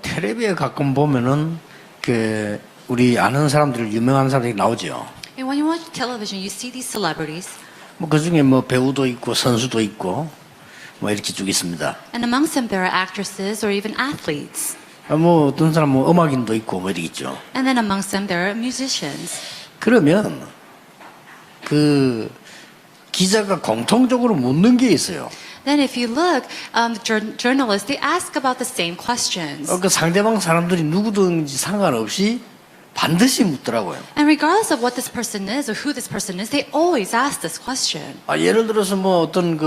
텔레비에 가끔 보면은 그 우리 아는 사람들 유명한 사람들이 나오죠. And when you watch television, you see these celebrities, 뭐 그중에 뭐 배우도 있고 선수도 있고 뭐 이렇게 쭉 있습니다. and amongst them there are actresses or even athletes. 뭐 어떤 사람 뭐 음악인도 있고 뭐 이렇게 있죠. And then amongst them there are musicians. 그러면 그 기자가 공통적으로 묻는 게 있어요. Then if you look, journalists, they ask about the same questions. 그 상대방 사람들이 누구든지 상관없이 반드시 묻더라고요. And regardless of what this person is or who this person is, they always ask this question. 예를 들어서 뭐 어떤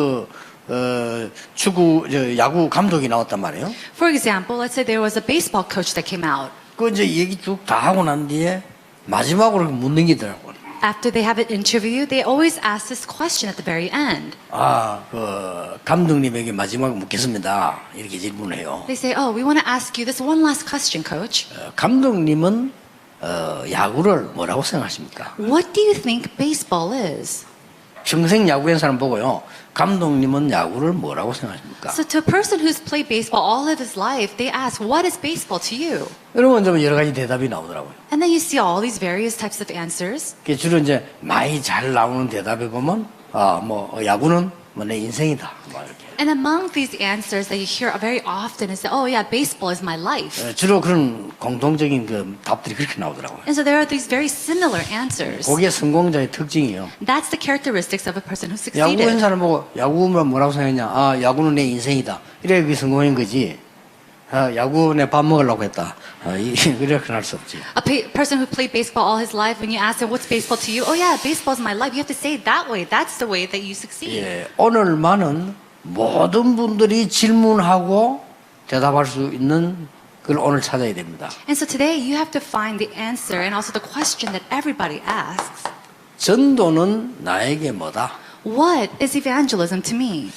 야구 감독이 나왔단 말이에요. For example, let's say there was a baseball coach that came out. 그 이제 얘기 쭉 다 하고 난 뒤에 마지막으로 묻는 게 있더라고요. After they have an interview, they always ask this question at the very end. 감독님에게 마지막에 묻겠습니다. 이렇게 질문해요. They say, we want to ask you this one last question, coach. 감독님은 야구를 뭐라고 생각하십니까? What do you think baseball is? 평생 야구한 사람 보고요. 감독님은 야구를 뭐라고 생각하십니까? So to a person who's played baseball all of his life, they ask, what is baseball to you? 여러분 좀 여러 가지 대답이 나오더라고요. And then you see all these various types of answers. 주로 이제 많이 잘 나오는 대답에 보면 야구는 내 인생이다. 이렇게. And among these answers that you hear very often is that, baseball is my life. 주로 그런 공통적인 그 답들이 그렇게 나오더라고요. And so there are these very similar answers. 그게 성공자의 특징이에요. That's the characteristics of a person who 야구한 succeeded. 사람 보고 야구면 뭐라고 생각했냐? 야구는 내 인생이다. 이래 그게 성공인 거지. 야구 내 밥 먹으려고 했다. 이렇게 할 수 없지. A person who played baseball all his life, when you ask him, what's baseball to you? baseball is my life. You have to say it that way. That's the way that you succeed. 오늘만은 모든 분들이 질문하고 대답할 수 있는 걸 오늘 찾아야 됩니다. And so today you have to find the answer and also the question that everybody asks. 전도는 나에게 뭐다? What is evangelism to me?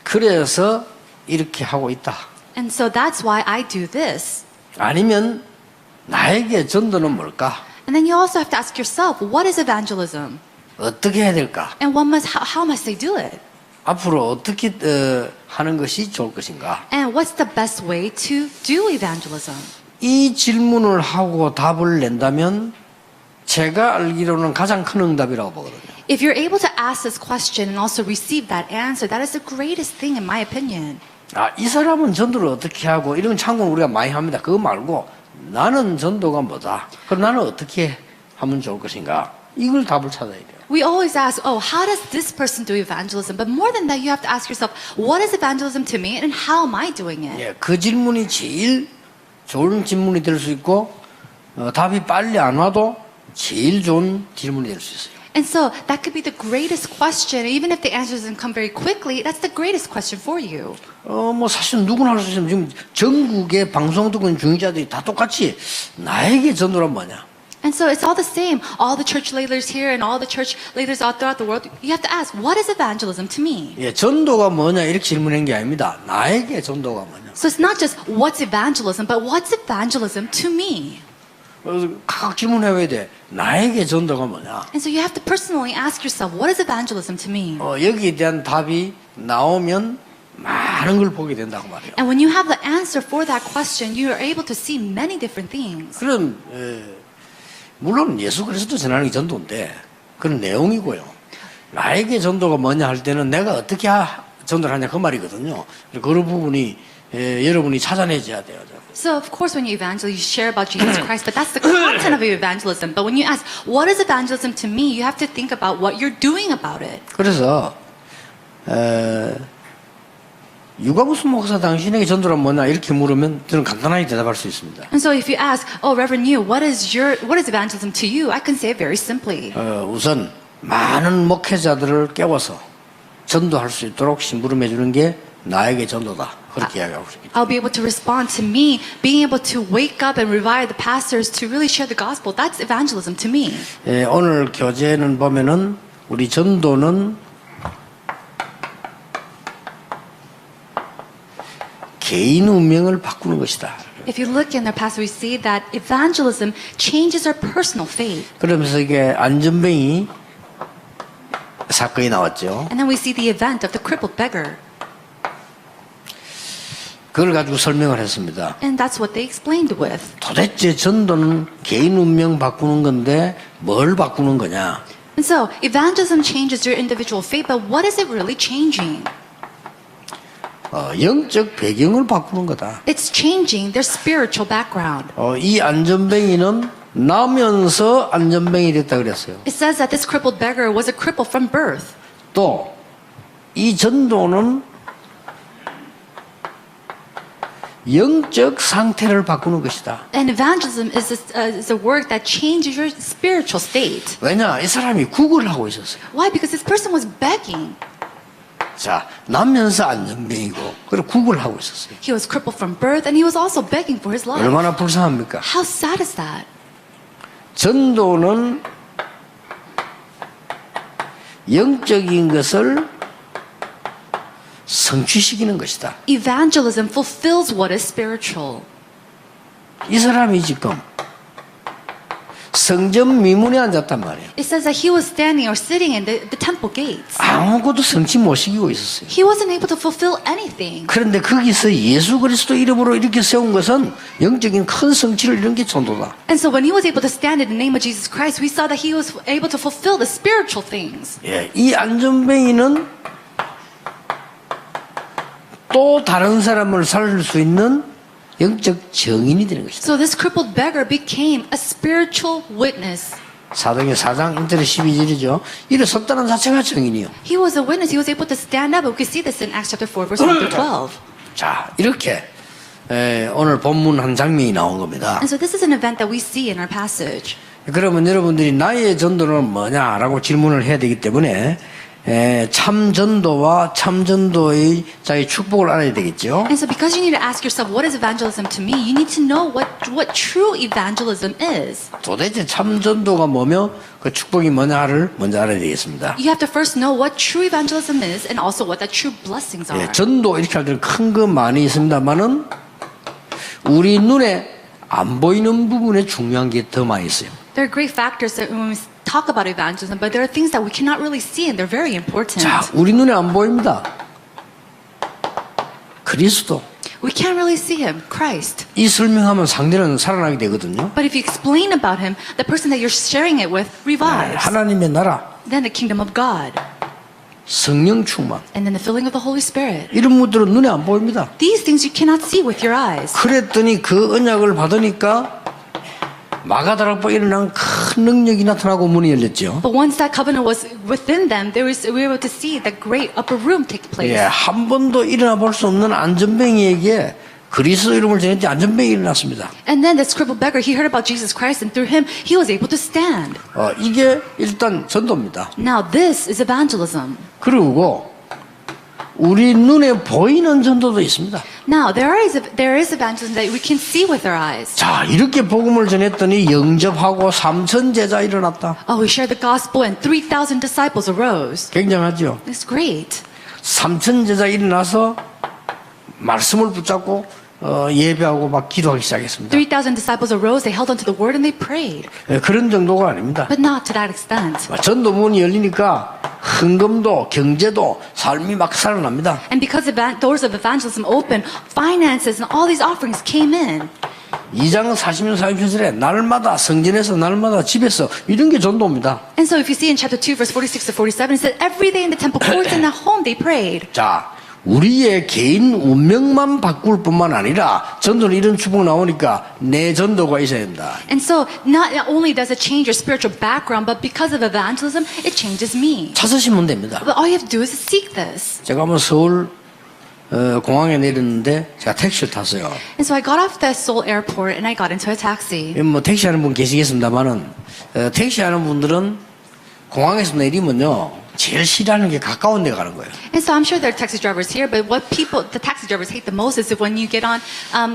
그래서 이렇게 하고 있다. And so that's why I do this. 아니면 나에게 전도는 뭘까? And then you also have to ask yourself, what is evangelism? 어떻게 해야 될까? And how must I do it? 앞으로 어떻게 하는 것이 좋을 것인가? And what's the best way to do evangelism? 이 질문을 하고 답을 낸다면 제가 알기로는 가장 큰 응답이라고 보거든요. If you're able to ask this question and also receive that answer, that is the greatest thing in my opinion. 이 사람은 전도를 어떻게 하고 이런 참고는 우리가 많이 합니다. 그거 말고 나는 전도가 뭐다? 그럼 나는 어떻게 하면 좋을 것인가? 이걸 답을 찾아야 돼요. We always ask, how does this person do evangelism? But more than that, you have to ask yourself, what is evangelism to me and how am I doing it? 그 질문이 제일 좋은 질문이 될 수 있고 답이 빨리 안 와도 제일 좋은 질문이 될 수 있어요. And so that could be the greatest question. Even if the answer doesn't come very quickly, that's the greatest question for you. 사실 누구나 할 수 있으면 지금 전국의 방송 듣고 있는 중직자들이 다 똑같이 나에게 전도란 뭐냐? And so it's all the same. All the church leaders here and all the church leaders out throughout the world, you have to ask, what is evangelism to me? 전도가 뭐냐 이렇게 질문한 게 아닙니다. 나에게 전도가 뭐냐? So it's not just what's evangelism, but what's evangelism to me? 그래서 각각 질문해야 돼. 나에게 전도가 뭐냐? And so you have to personally ask yourself, what is evangelism to me? 여기에 대한 답이 나오면 많은 걸 보게 된다고 말이에요. And when you have the answer for that question, you are able to see many different things. 그런 물론 예수 그리스도 전하는 게 전도인데 그런 내용이고요. 나에게 전도가 뭐냐 할 때는 내가 어떻게 전도를 하냐 그 말이거든요. 그런 부분이 여러분이 찾아내줘야 돼요. So of course when you evangelize, you share about Jesus Christ, but that's the content of your evangelism. But when you ask, what is evangelism to me? You have to think about what you're doing about it. 그래서 유가부스 목사 당신에게 전도란 뭐냐 이렇게 물으면 저는 간단하게 대답할 수 있습니다. And so if you ask, Reverend Yu, what is evangelism to you? I can say it very simply. 우선 많은 목회자들을 깨워서 전도할 수 있도록 심부름해 주는 게 나에게 전도다. 그렇게 이야기하고 싶습니다. I'll be able to respond to me being able to wake up and revive the pastors to really share the gospel. That's evangelism to me. 오늘 교재는 보면은 우리 전도는 개인 운명을 바꾸는 것이다. If you look in their past, we see that evangelism changes our personal fate. 그러면서 이게 안전뱅이 사건이 나왔죠. And then we see the event of the crippled beggar. 그걸 가지고 설명을 했습니다. And that's what they explained with. 도대체 전도는 개인 운명 바꾸는 건데 뭘 바꾸는 거냐? And so, evangelism changes your individual faith, but what is it really changing? 영적 배경을 바꾸는 거다. It's changing their spiritual background. 이 안전뱅이는 나면서 안전뱅이 됐다 그랬어요. It says that this crippled beggar was a cripple from birth. 또 이 전도는 영적 상태를 바꾸는 것이다. And evangelism is a work that changes your spiritual state. 왜냐? 이 사람이 구걸을 하고 있었어요. Why? Because this person was begging. 자, 나면서 안전뱅이고 그리고 구걸을 하고 있었어요. He was crippled from birth and he was also begging for his life. 얼마나 불쌍합니까? How sad is that? 전도는 영적인 것을 성취시키는 것이다. Evangelism fulfills what is spiritual. 이 사람이 지금 성전 미문에 앉았단 말이에요. It says that he was standing or sitting in the temple gates. 아무것도 성취 못 시키고 있었어요. He wasn't able to fulfill anything. 그런데 거기서 예수 그리스도 이름으로 이렇게 세운 것은 영적인 큰 성취를 이룬 게 전도다. And so when he was able to stand in the name of Jesus Christ, we saw that he was able to fulfill the spiritual things. 예, 이 안전뱅이는 또 다른 사람을 살릴 수 있는 영적 증인이 되는 것이다. So this crippled beggar became a spiritual witness. 사도행전 4장 1절 12절이죠. 일어섰다는 자체가 증인이요. He was a witness. He was able to stand up. We can see this in Acts chapter 4, verse 1 through 12. 자, 이렇게 오늘 본문 한 장면이 나온 겁니다. And so this is an event that we see in our passage. 그러면 여러분들이 나의 전도는 뭐냐라고 질문을 해야 되기 때문에 참 전도와 참 전도의 자의 축복을 알아야 되겠죠. And so because you need to ask yourself, what is evangelism to me? You need to know what true evangelism is. 도대체 참 전도가 뭐며 그 축복이 뭐냐를 먼저 알아야 되겠습니다. You have to first know what true evangelism is and also what the true blessings are. 예, 전도 이렇게 할 때는 큰 거 많이 있습니다만은 우리 눈에 안 보이는 부분에 중요한 게 더 많이 있어요. There are great factors that when we talk about evangelism, but there are things that we cannot really see and they're very important. 자, 우리 눈에 안 보입니다. 그리스도. We can't really see him, Christ. 이 설명하면 상대는 살아나게 되거든요. But if you explain about him, the person that you're sharing it with revives. 하나님의 나라, Then the kingdom of God. 성령 충만. And then the filling of the Holy Spirit. 이런 것들은 눈에 안 보입니다. These things you cannot see with your eyes. 그랬더니 그 언약을 받으니까 마가다락방에 일어난 큰 능력이 나타나고 문이 열렸죠. But once that covenant was within them, we were able to see the great upper room take place. 예, 한 번도 일어나 볼 수 없는 안전뱅이에게 그리스도 이름을 전했지 안전뱅이 일어났습니다. And then this crippled beggar, he heard about Jesus Christ, and through him, he was able to stand. 이게 일단 전도입니다. Now this is evangelism. 그리고 우리 눈에 보이는 전도도 있습니다. Now there is evangelism that we can see with our eyes. 자, 이렇게 복음을 전했더니 영접하고 3,000 제자 일어났다. Oh, we shared the gospel, and 3,000 disciples arose. 굉장하죠. It's great. 3,000 제자 일어나서 말씀을 붙잡고 예배하고 막 기도하기 시작했습니다. 3,000 disciples arose, they held onto the word, and they prayed. 예, 그런 정도가 아닙니다. But not to that extent. 전도 문이 열리니까 헌금도 경제도 삶이 막 살아납니다. And because doors of evangelism open, finances and all these offerings came in. 2장 40년 40절에 날마다 성전에서 날마다 집에서 이런 게 전도입니다. And so if you see in chapter 2, verse 46 to 47, it said every day in the temple courts and at home they prayed. 자, 우리의 개인 운명만 바꿀 뿐만 아니라 전도는 이런 축복 나오니까 내 전도가 있어야 된다. And so not only does it change your spiritual background, but because of evangelism, it changes me. 찾으시면 됩니다. But all you have to do is seek this. 제가 한번 서울 공항에 내렸는데 제가 택시를 탔어요. And so I got off the Seoul airport and I got into a taxi. 뭐 택시 하는 분 계시겠습니다만은 택시 하는 분들은 공항에서 내리면요 제일 싫어하는 게 가까운 데 가는 거예요. And so I'm sure there are taxi drivers here, but what the taxi drivers hate the most is when you get on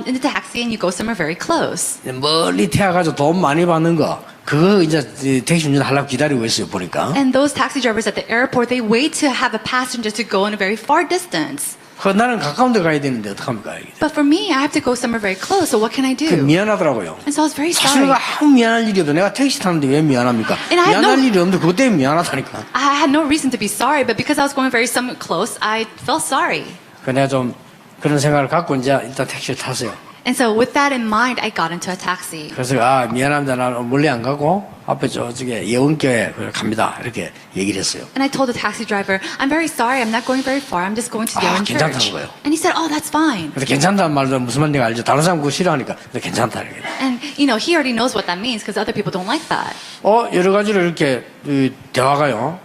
in the taxi and you go somewhere very close. 멀리 태워가지고 돈 많이 받는 거 그거 이제 택시 운전 하려고 기다리고 있어요 보니까. And those taxi drivers at the airport, they wait to have a passenger to go in a very far distance. 나는 가까운 데 가야 되는데 어떡합니까? But for me, I have to go somewhere very close, so what can I do? 미안하더라고요. And so I was very 사실 sorry. 내가 아무 미안할 일이 없어. 내가 택시 타는데 왜 미안합니까? And I had 미안할 일이 없는데 그것 때문에 미안하다니까. I had no reason to be sorry, but because I was going very somewhat close, I felt sorry. 내가 좀 그런 생각을 갖고 이제 일단 택시를 탔어요. And so with that in mind, I got into a taxi. 그래서 미안합니다. 나는 멀리 안 가고 앞에 저쪽에 예원교회 갑니다. 이렇게 얘기를 했어요. And I told the taxi driver, I'm very sorry, I'm not going very far. I'm just going to the Yeon 괜찮다는 Church. 거예요. And he said, oh, that's fine. 그래서 괜찮다는 말도 무슨 말인지 알죠. 다른 사람 그거 싫어하니까 근데 괜찮다 이렇게. And, you know, he already knows what that means because other people don't like that. 여러 가지로 이렇게 대화가요.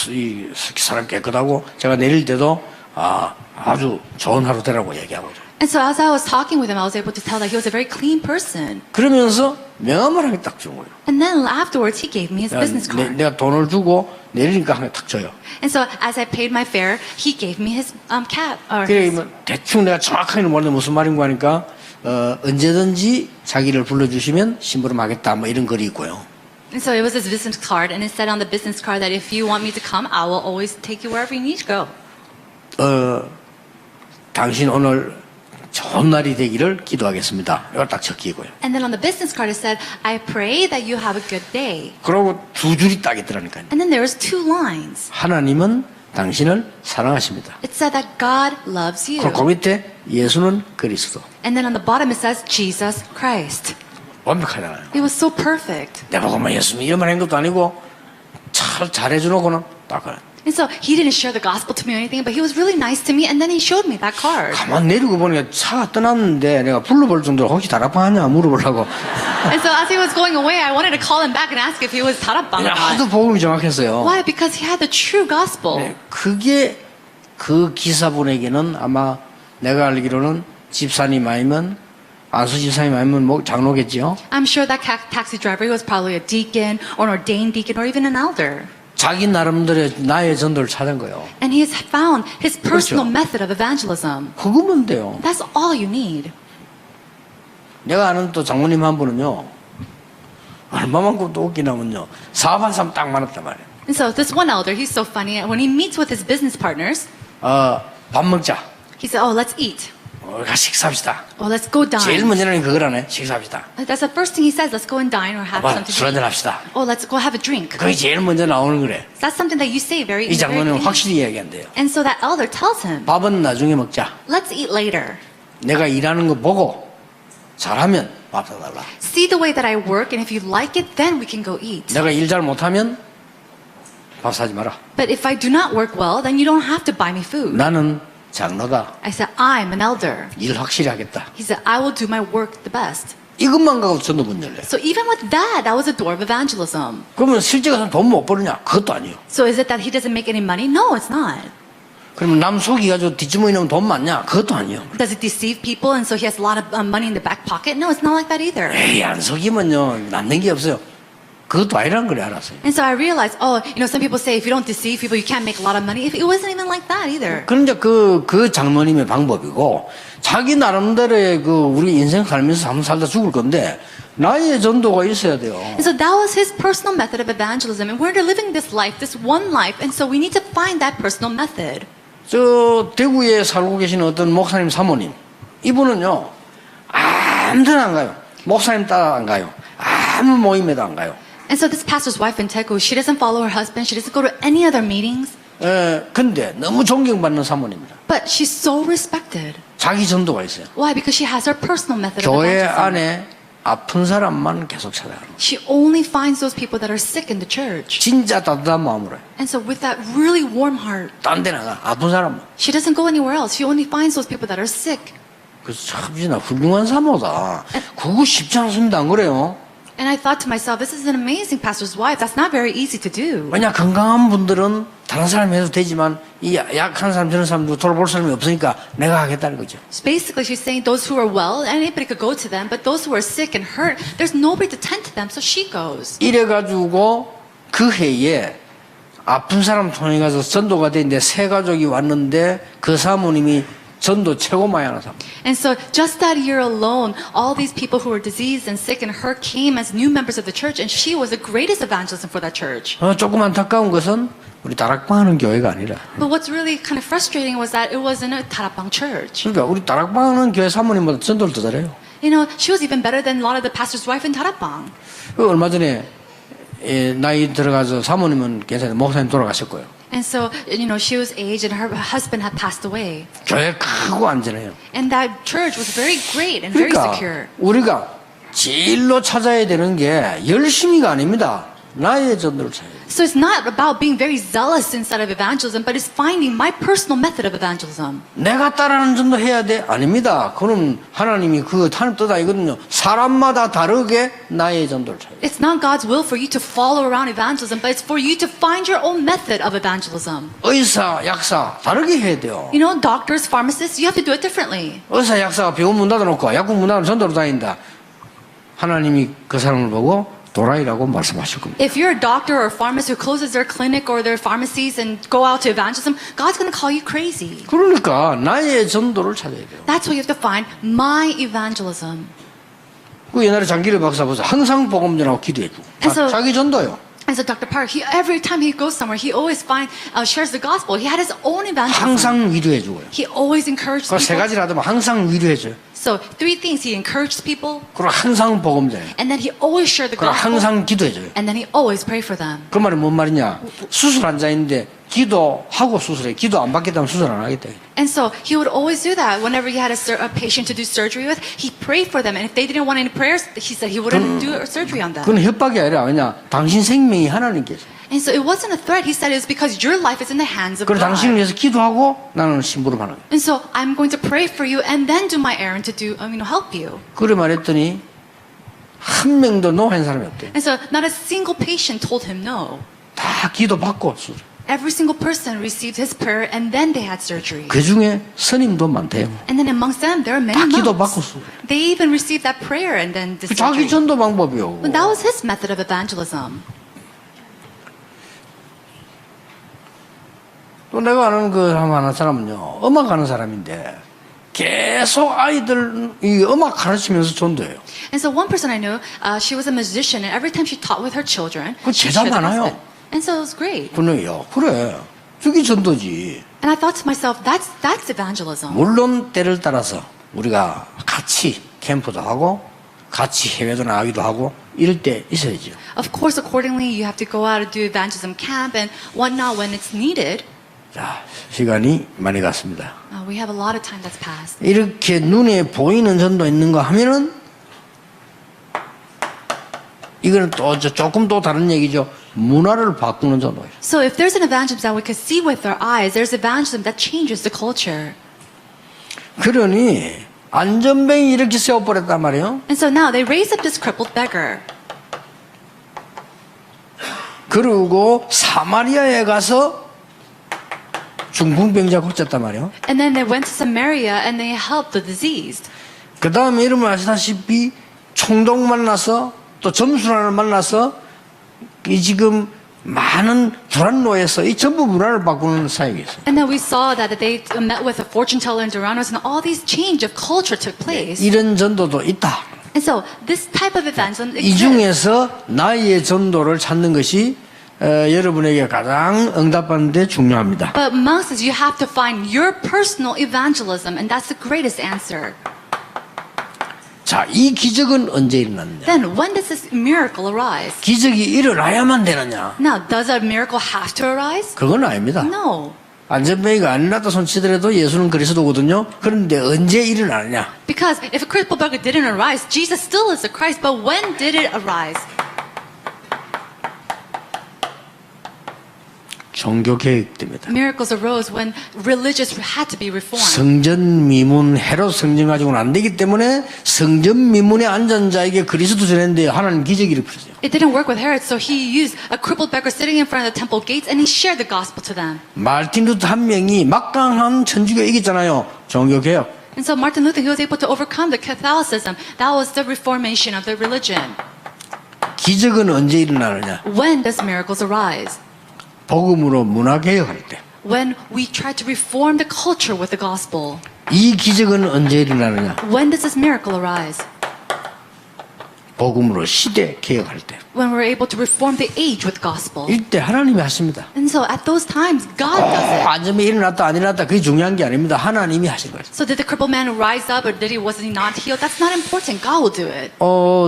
이 사람 깨끗하고 제가 내릴 때도 아주 좋은 하루 되라고 얘기하고. And so as I was talking with him, I was able to tell that he was a very clean person. 그러면서 명함을 한 개 딱 준 거예요. And then afterwards, he gave me his business card. 내가 돈을 주고 내리니까 한 개 탁 줘요. And so as I paid my fare, he gave me his cap. Or 그래 his, 대충 내가 정확하게는 모르는데 무슨 말인가 하니까 언제든지 자기를 불러주시면 심부름하겠다 뭐 이런 글이 있고요. and so it was his business card, and it said on the business card that if you want me to come, I will always take you wherever you need to go. 당신 오늘 좋은 날이 되기를 기도하겠습니다. 이걸 딱 적히고요. And then on the business card, it said, I pray that you have a good day. 그러고 두 줄이 딱 있더라니까요. And then there was 2 lines. 하나님은 당신을 사랑하십니다. It said that God loves you. 그 밑에 예수는 그리스도. And then on the bottom, it says Jesus Christ. 완벽하잖아요. It was so perfect. 내보고 뭐 예수님 이런 말 한 것도 아니고 잘해주놓고는 딱 그래. And so he didn't share the gospel to me or anything, but he was really nice to me, and then he showed me that card. 가만 내리고 보니까 차가 떠났는데 내가 불러볼 정도로 혹시 다락방 하냐 물어보려고. And so as he was going away, I wanted to call him back and ask if he was tarapang or 하도 not. 복음이 정확했어요. Why? Because he had the true gospel. 네, 그게 그 기사분에게는 아마 내가 알기로는 집사님 아니면 안수 집사님 아니면 뭐 장로겠지요. I'm sure that taxi driver, he was probably a deacon or an ordained deacon or even an elder. 자기 나름대로 나의 전도를 찾은 거예요. And he has found his personal 그렇죠. method of evangelism. 그거면 돼요. That's all you need. 내가 아는 또 장모님 한 분은요. 얼마만큼 또 웃기냐면요. 사업한 사람 딱 많았단 말이에요. And so this one elder, he's so funny. When he meets with his business partners, 밥 먹자. he said, oh, let's eat. 같이 식사합시다. Oh, let's go 제일 dine. 먼저는 그거라네. 식사합시다. That's the first thing he says. Let's go and dine or have something 술 to 한잔 eat. 합시다. Oh, let's go have a drink. 그게 제일 먼저 나오는 거래. That's something that you say very, 이 in the very 장모님은 beginning. 확실히 이야기한대요. And so that elder tells him, 밥은 나중에 먹자. let's eat later. 내가 일하는 거 보고 잘하면 밥 사달라. See the way that I work, and if you like it, then we can go eat. 내가 일 잘 못하면 밥 사지 마라. But if I do not work well, then you don't have to buy me food. 나는 장로다. I said, I'm an elder. 일 확실히 하겠다. He said, I will do my work the best. 이것만 가고 전도 문 열래. So even with that, that was a door of evangelism. 그러면 실제 가서 돈 못 버느냐? 그것도 아니에요. So is it that he doesn't make any money? No, it's not. 그러면 남 속이가지고 뒷주머니 넣으면 돈 많냐? 그것도 아니에요. Does it deceive people and so he has a lot of money in the back pocket? No, it's not like that either. 에이, 안 속이면요. 남는 게 없어요. 그것도 아니란 걸 알았어요. And so I realized, oh, you know, some people say if you don't deceive people, you can't make a lot of money. It wasn't even like that either. 그런데 그 장모님의 방법이고, 자기 나름대로의 우리 인생 살면서 한번 살다 죽을 건데, 나의 전도가 있어야 돼요. And so that was his personal method of evangelism. And we're living this life, this one life, and so we need to find that personal method. 저 대구에 살고 계시는 어떤 목사님 사모님, 이분은요, 아무 데나 안 가요. 목사님 따라 안 가요. 아무 모임에도 안 가요. And so this pastor's wife in Daegu, she doesn't follow her husband. She doesn't go to any other meetings. 근데 너무 존경받는 사모님입니다. But she's so respected. 자기 전도가 있어요. Why? Because she has her personal method of 교회 evangelism. 안에 아픈 사람만 계속 찾아가는 거예요. She only finds those people that are sick in the church. 진짜 따뜻한 마음으로 해요. And so with that really warm heart, 딴 데 나가 아픈 사람만. she doesn't go anywhere else. She only finds those people that are sick. 그래서 참 진짜 훌륭한 사모다. 그거 쉽지 않습니다. 안 그래요? And I thought to myself, this is an amazing pastor's wife. That's not very easy to do. 왜냐 건강한 분들은 다른 사람이 해도 되지만 이 약한 사람 저런 사람도 돌아볼 사람이 없으니까 내가 하겠다는 거죠. Basically, she's saying those who are well, anybody could go to them, but those who are sick and hurt, there's nobody to tend to them, so she goes. 이래가지고 그 해에 아픈 사람 통해 가서 전도가 됐는데 세 가족이 왔는데 그 사모님이 전도 최고 많이 하는 사람. And so just that year alone, all these people who were diseased and sick and hurt came as new members of the church, and she was the greatest evangelism for that church. 조금 안타까운 것은 우리 다락방 하는 교회가 아니라. But what's really kind of frustrating was that it wasn't a Tarapang church. 그러니까 우리 다락방 하는 교회 사모님보다 전도를 더 잘해요. You know, she was even better than a lot of the pastor's wife in Tarapang. 얼마 전에 나이 들어가서 사모님은 괜찮아요. 목사님 돌아가셨고요. And so, she was aged and her husband had passed away. 교회 크고 안전해요. And that church was very great and very 그러니까 secure. 우리가 제일로 찾아야 되는 게 열심히가 아닙니다. 나의 전도를 찾아야 돼요. So it's not about being very zealous inside of evangelism, but it's finding my personal method of evangelism. 내가 따라하는 전도 해야 돼? 아닙니다. 그건 하나님이 하나님 뜻 아니거든요. 사람마다 다르게 나의 전도를 찾아야 돼요. It's not God's will for you to follow around evangelism, but it's for you to find your own method of evangelism. 의사, 약사 다르게 해야 돼요. Doctors, pharmacists, you have to do it differently. 의사, 약사가 병원 문 닫아놓고 약국 문 닫아놓고 전도로 다닌다. 하나님이 그 사람을 보고 도라이라고 말씀하실 겁니다. If you're a doctor or a pharmacist who closes their clinic or their pharmacies and go out to evangelism, God's going to call you crazy. 그러니까 나의 전도를 찾아야 돼요. That's why you have to find my evangelism. 그 옛날에 장기를 박사 보세요. 항상 복음 전하고 기도해주고. 그래서- 자기 전도요. And so Dr. Park, every time he goes somewhere, he always shares the gospel. He had his own evangelism. 항상 위로해주고요. He always encouraged 그 세 people. 가지를 하더만 항상 위로해줘요. So 3 things. He encouraged people, 그리고 항상 복음 전해요. and then he always shared the 그리고 gospel, 항상 기도해줘요. and then he always prayed for them. 그 말이 뭔 말이냐? 수술 환자인데 기도하고 수술해. 기도 안 받겠다면 수술 안 하겠다. And so he would always do that. Whenever he had a patient to do surgery with, he prayed for them. And if they didn't want any prayers, he said he wouldn't do surgery on them. 그건 협박이 아니라 왜냐? 당신 생명이 하나님께서. And so it wasn't a threat. He said it was because your life is in the hands of 그래서 당신을 God. 위해서 기도하고 나는 심부름하는 거예요. And so I'm going to pray for you and then do my errand to help you. 그래 말했더니 한 명도 노한 사람이 없대. And so not a single patient told him no. 다 기도 받고 수술. Every single person received his prayer and then they had surgery. 그 중에 스님도 많대요. And then amongst them, there are many 다 기도 받고 monks. 수술. They even received that prayer and then the 자기 surgery. 전도 방법이요. But that was his method of evangelism. 또 내가 아는 하는 사람은요, 음악 하는 사람인데 계속 아이들 이 음악 가르치면서 전도해요. And so one person I knew, she was a musician, and every time she taught with her children, 그 she 제자 shared the 많아요. gospel. And so it was great. 그래요. 그래. 저게 전도지. And I thought to myself, that's evangelism. 물론 때를 따라서 우리가 같이 캠프도 하고 같이 해외도 나가기도 하고 이럴 때 있어야죠. Of course, accordingly, you have to go out and do evangelism camp and whatnot when it's needed. 자, 시간이 많이 갔습니다. We have a lot of time that's passed. 이렇게 눈에 보이는 전도 있는가 하면은 이거는 또 조금 또 다른 얘기죠. 문화를 바꾸는 전도예요. So if there's an evangelism that we could see with our eyes, there's evangelism that changes the culture. 그러니 안전뱅이 이렇게 세워버렸단 말이에요. And so now they raise up this crippled beggar. 그리고 사마리아에 가서 중풍병자 고쳤단 말이에요. And then they went to Samaria and they helped the diseased. 그 다음에 여러분 아시다시피 총독 만나서 또 점수란을 만나서 이 지금 많은 불안노에서 이 전부 문화를 바꾸는 사역이 있어요. And then we saw that they met with a fortune teller in Duranos and all these change of culture took place. 이런 전도도 있다. And so this type of evangelism 이 exists. 중에서 나의 전도를 찾는 것이 여러분에게 가장 응답하는데 중요합니다. But amongst us, you have to find your personal evangelism, and that's the greatest answer. 자, 이 기적은 언제 일어났느냐? Then when does this miracle arise? 기적이 일어나야만 되느냐? Now, does a miracle have to arise? 그건 아닙니다. No. 안전뱅이가 안 일어났다 손치더라도 예수는 그리스도거든요. 그런데 언제 일어나느냐? Because if a crippled beggar didn't arise, Jesus still is the Christ, but when did it arise? 종교 개혁 때입니다. Miracles arose when religious had to be reformed. 성전 미문 헤롯 성전 가지고는 안 되기 때문에 성전 미문에 앉은 자에게 그리스도 전했는데 하나님 기적이 일으켰어요. It didn't work with Herod, so he used a crippled beggar sitting in front of the temple gates and he shared the gospel to them. 마틴 루터 한 명이 막강한 천주교 이겼잖아요. 종교 개혁. And so Martin Luther, he was able to overcome the Catholicism. That was the reformation of the religion. 기적은 언제 일어나느냐? When does miracles arise? 복음으로 문화 개혁할 때. When we try to reform the culture with the gospel. 이 기적은 언제 일어나느냐? When does this miracle arise? 복음으로 시대 개혁할 때. When we're able to reform the age with gospel. 이때 하나님이 하십니다. And so at those times, God does it. 안전이 일어났다 안 일어났다 그게 중요한 게 아닙니다. 하나님이 하신 거예요. So did the crippled man rise up or was he not healed? That's not important. God will do it.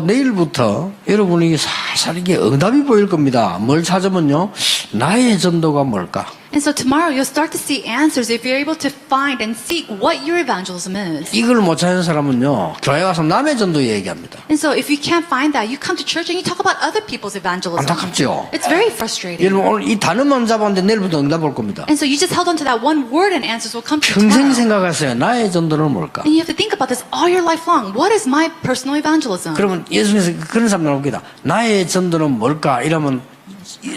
내일부터 여러분이 살살 이게 응답이 보일 겁니다. 뭘 찾으면요. 나의 전도가 뭘까? And so tomorrow you'll start to see answers if you're able to find and seek what your evangelism is. 이걸 못 찾는 사람은요, 교회 와서 남의 전도 얘기합니다. And so if you can't find that, you come to church and you talk about other people's evangelism. 안타깝죠? It's very frustrating. 여러분 오늘 이 단어만 잡았는데 내일부터 응답 올 겁니다. And so you just held on to that one word and answers will come to you 평생 tomorrow. 생각하세요. 나의 전도는 뭘까? And you have to think about this all your life long. What is my personal evangelism? 그러면 예수님께서 그런 사람 나옵니다. 나의 전도는 뭘까? 이러면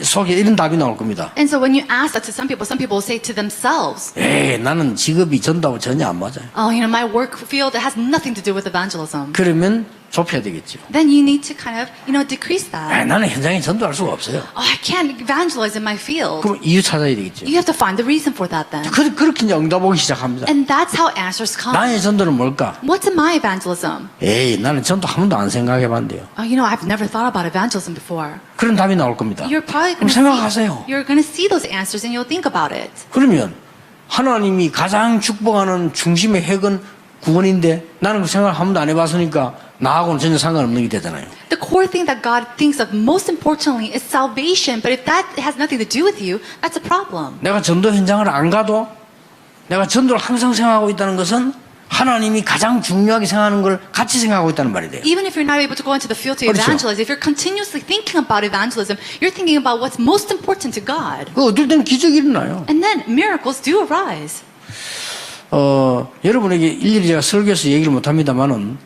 속에 이런 답이 나올 겁니다. And so when you ask that to some people will say to themselves, 에이, 나는 직업이 전도하고 전혀 안 맞아요. oh, my work field it has nothing to do with evangelism. 그러면 좁혀야 되겠죠. Then you need to kind of, decrease that. 에이, 나는 현장에 전도할 수가 없어요. Oh, I can't evangelize in my field. 그럼 이유 찾아야 되겠죠. You have to find the reason for that then. 그렇게 이제 응답 오기 시작합니다. And that's how answers come. 나의 전도는 뭘까? What's in my evangelism? 에이, 나는 전도 한 번도 안 생각해 봤는데요. Oh, I've never thought about evangelism before. 그런 답이 나올 겁니다. You're probably 그럼 going to 생각하세요. you're going to see those answers and you'll think about it. 그러면 하나님이 가장 축복하는 중심의 핵은 구원인데 나는 그 생각을 한 번도 안 해봤으니까 나하고는 전혀 상관없는 게 되잖아요. The core thing that God thinks of most importantly is salvation. But if that has nothing to do with you, that's a problem. 내가 전도 현장을 안 가도 내가 전도를 항상 생각하고 있다는 것은 하나님이 가장 중요하게 생각하는 걸 같이 생각하고 있다는 말이 돼요. Even if you're not able to go into the field to 그렇죠. evangelize, if you're continuously thinking about evangelism, you're thinking about what's most important to God. 그 어떨 때는 기적이 일어나요. And then miracles do arise. 여러분에게 일일이 제가 설교에서 얘기를 못 합니다만은,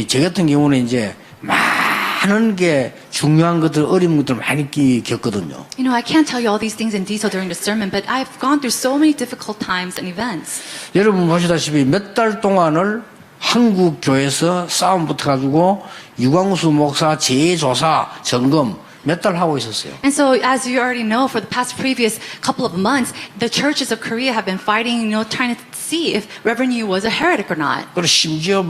제 같은 경우는 이제 많은 게 중요한 것들, 어려운 것들 많이 겪거든요. I can't tell you all these things in detail during the sermon, but I've gone through so many difficult times and events. 여러분 보시다시피 몇 달 동안을 한국 교회에서 싸움 붙어가지고 유광수 목사 재조사 점검 몇 달 하고 있었어요. And so, as you already know, for the past previous couple of months, the churches of Korea have been fighting, trying to see if Reverend Yu was a heretic or not. 그리고 심지어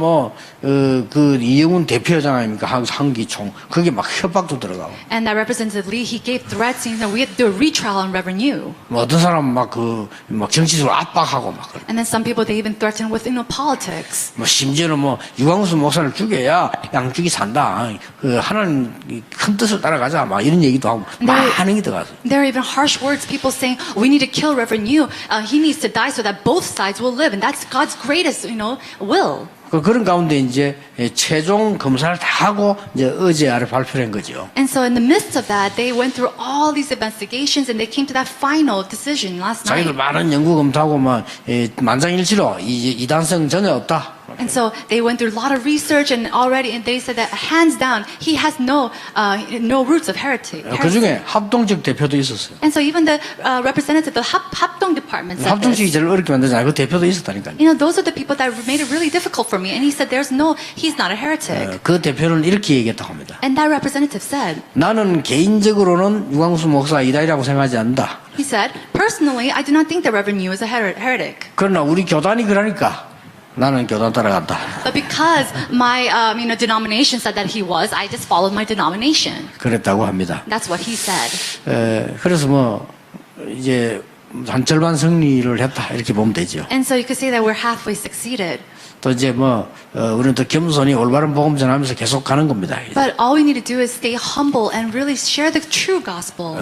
그 이영훈 대표장 아닙니까? 한기총. 그게 막 협박도 들어가고. And that Representative Lee, he gave threats saying that we had to do a retrial on Reverend Yu. 뭐 어떤 사람은 막 정치적으로 압박하고 막. And then some people, they even threatened with, politics. 뭐 심지어는 유광수 목사를 죽여야 양쪽이 산다. 하나님 큰 뜻을 따라가자. 막 이런 얘기도 하고. 많은 게 들어가서. There are even harsh words, people saying, we need to kill Reverend Yu. He needs to die so that both sides will live. And that's God's greatest, will. 그런 가운데 이제 최종 검사를 다 하고 이제 어제 아래 발표를 한 거죠. And so in the midst of that, they went through all these investigations and they came to that final decision last 자기들 night. 많은 연구 검토하고 만장일치로 이단성 전혀 없다. And so they went through a lot of research and they said that hands down, he has no roots of heresy. 그 중에 합동적 대표도 있었어요. And so even the representative of the Hapdong department said 합동적이 this. 제일 어렵게 만들잖아요. 그 대표도 있었다니까요. Those are the people that made it really difficult for me. And he said, he's not a heretic. 그 대표는 이렇게 얘기했다고 합니다. And that representative said, 나는 개인적으로는 유광수 목사 이다이라고 생각하지 않는다. he said, personally, I do not think that Reverend Yu is a heretic. 그러나 우리 교단이 그러니까 나는 교단 따라간다. But because my denomination said that he was, I just followed my denomination. 그랬다고 합니다. That's what he said. 그래서 이제 한 절반 승리를 했다 이렇게 보면 되죠. And so you could say that we're halfway succeeded. 또 이제 우리는 또 겸손히 올바른 복음 전하면서 계속 가는 겁니다. But all we need to do is stay humble and really share the true gospel.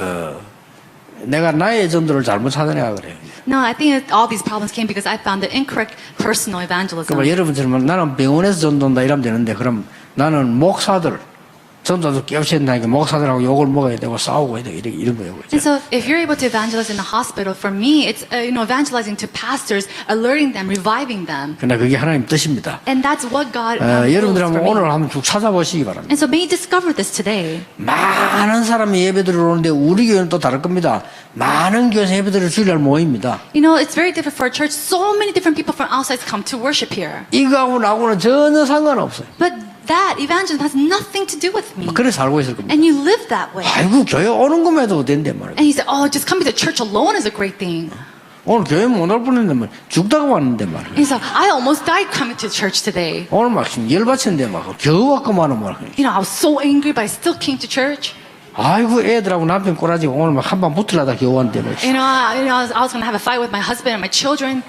내가 나의 전도를 잘못 찾아내가 그래요. No, I think all these problems came because I found the incorrect personal evangelism. 그러면 여러분처럼 나는 병원에서 전도한다 이러면 되는데 그럼 나는 목사들 전도도 깨우쳐야 된다니까 목사들하고 욕을 먹어야 되고 싸우고 해야 되고 이런 거예요. And so if you're able to evangelize in the hospital, for me, it's evangelizing to pastors, alerting them, reviving them. 그러나 그게 하나님 뜻입니다. And that's what God 여러분들 wills for 한번 me. 오늘 한번 쭉 찾아보시기 바랍니다. And so may you discover this today. 많은 사람이 예배드리러 오는데 우리 교회는 또 다를 겁니다. 많은 교회에서 예배드리러 주일날 모입니다. It's very different for a church. So many different people from outside come to worship here. 이거하고 나하고는 전혀 상관없어요. But that evangelism has nothing to do with me. 그래 살고 있을 겁니다. And you live that way. 아이고 교회 오는 것만 해도 된대 말이야. And he said, just coming to church alone is a great thing. 오늘 교회 못 올 뻔했는데 죽다가 왔는데 말이야. And he said, I almost died coming to church today. 오늘 막 열받쳤는데 겨우 왔구만 말이야. I was so angry, but I still came to church. 아이고 애들하고 남편 꼬라지고 오늘 막 한 방 붙으려다 겨우 왔는데 말이야. I was going to have a fight with my husband and my children.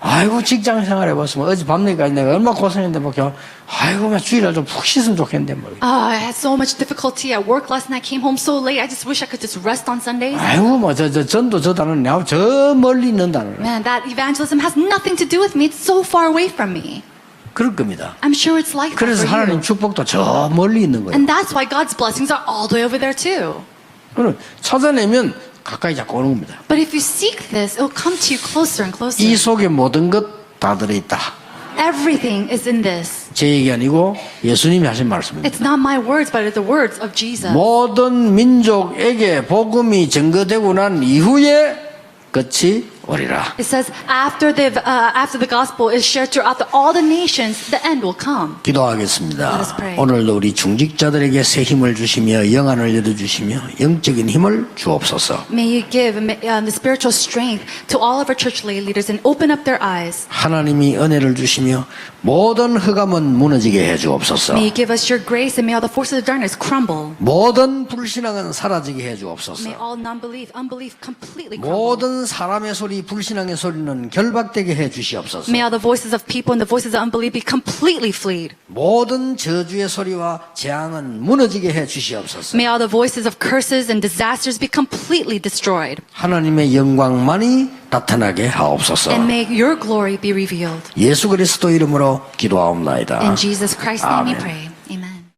아이고 직장 생활 해봤으면 어제 밤늦게까지 내가 얼마나 고생했는데 뭐 그냥 아이고 막 주일날 좀 푹 쉬었으면 좋겠는데 뭐. I had so much difficulty at work last night. Came home so late. I just wish I could just rest on Sundays. 아이고 뭐 저 전도 저 단어는 내가 저 멀리 있는 단어를 Man, that evangelism has nothing to do with me. It's so far away from me. 그럴 겁니다. I'm sure it's like that 그래서 for 하나님 you. 축복도 저 멀리 있는 거예요. And that's why God's blessings are all the way over there too. 그럼 찾아내면 가까이 자꾸 오는 겁니다. But if you seek this, it will come to you closer and closer. 이 속에 모든 것 다 들어있다. Everything is in this. 제 얘기 아니고 예수님이 하신 말씀입니다. It's not my words, but it's the words of Jesus. 모든 민족에게 복음이 증거되고 난 이후에 끝이 오리라. It says after the gospel is shared throughout all the nations, the end will come. Let 기도하겠습니다. us pray. 오늘도 우리 중직자들에게 새 힘을 주시며 영안을 열어주시며 영적인 힘을 주옵소서. May you give the spiritual strength to all of our church lay leaders and open up their eyes. 하나님이 은혜를 주시며 모든 흑암은 무너지게 해 주옵소서. May you give us your grace and may all the forces of darkness crumble. 모든 불신앙은 사라지게 해 주옵소서. May all unbelief completely crumble. 모든 사람의 소리, 불신앙의 소리는 결박되게 해 주시옵소서. May all the voices of people and the voices of unbelief be completely fleed. 모든 저주의 소리와 재앙은 무너지게 해 주시옵소서. May all the voices of curses and disasters be completely destroyed. 하나님의 영광만이 나타나게 하옵소서. And may your glory be revealed. 예수 그리스도 이름으로 기도하옵나이다. In Jesus Christ's name we 아멘. pray.